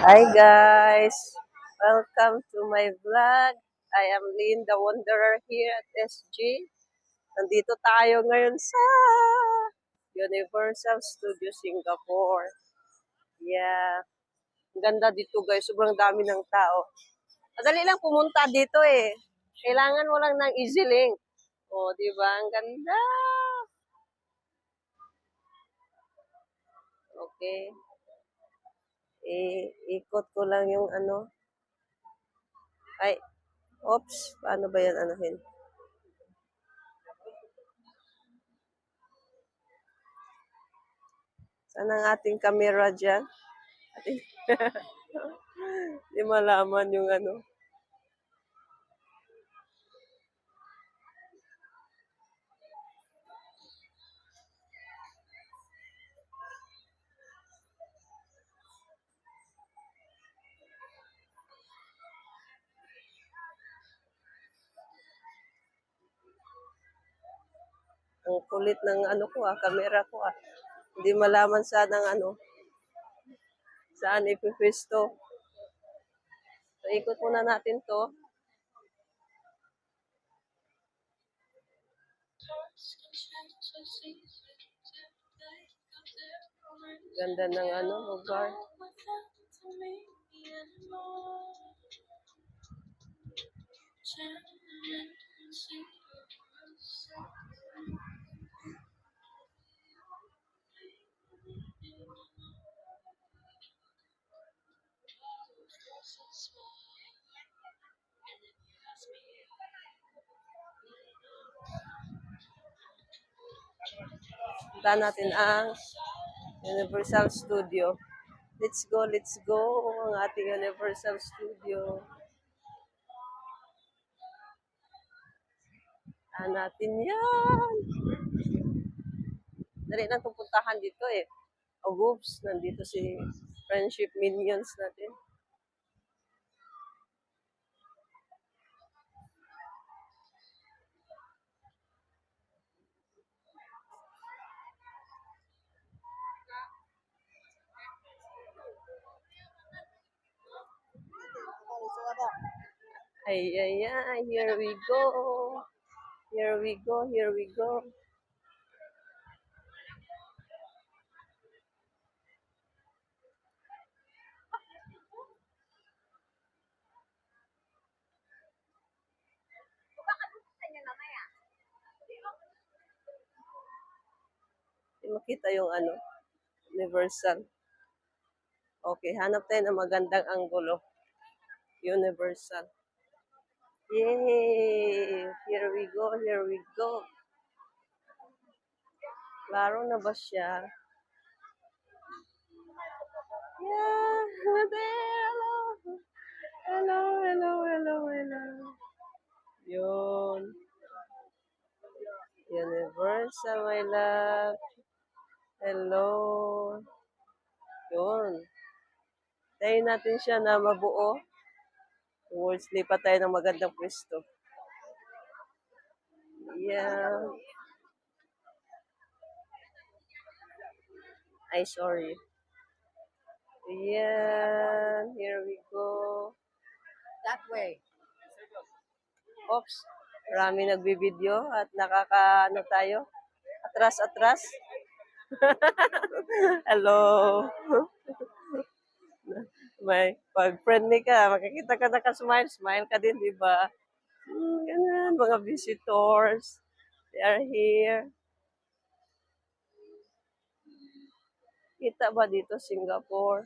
Hi guys! Welcome to my vlog. I am Lynn, the Wanderer here at SG. Nandito tayo ngayon sa Universal Studio Singapore. Yeah. Ang ganda dito guys. Sobrang dami ng tao. Madali lang pumunta dito eh. Kailangan mo lang ng easy link. O, di ba? Ang ganda. Okay. Ikot ko lang yung ano. Ay, oops. Paano ba yan anuhin? Saan ang ating camera dyan? Hindi malaman yung ano. Ang kulit ng ano ko camera ko Hindi malaman saan ang ano. Saan ipipwesto. So, ikot muna natin to. Ganda ng ano, lugar. Punta natin ang Universal Studio. Let's go ang ating Universal Studio. Natin yan. Dali lang itong puntahan dito eh. Oops, nandito si Friendship Minions natin. Ay, here we go. Here we go. Makita yung ano, Universal. Okay, hanap tayo ng magandang anggulo. Universal. Yay! Here we go. Klaro na ba siya? Yeah! Hello. Yun. Universal, my love. Hello. Yun. Tayo natin siya na mabuo. Towards lipat tayo ng magandang pwesto. Yeah. Ay, sorry. Yan. Here we go. That way. Oops. Marami nagbibideo at nakakaano tayo. Atras. Hello. Pag friendly ka, makikita ka naka-smile. Smile ka din, di ba? Ganyan, mga visitors. They are here. Kita ba dito, Singapore?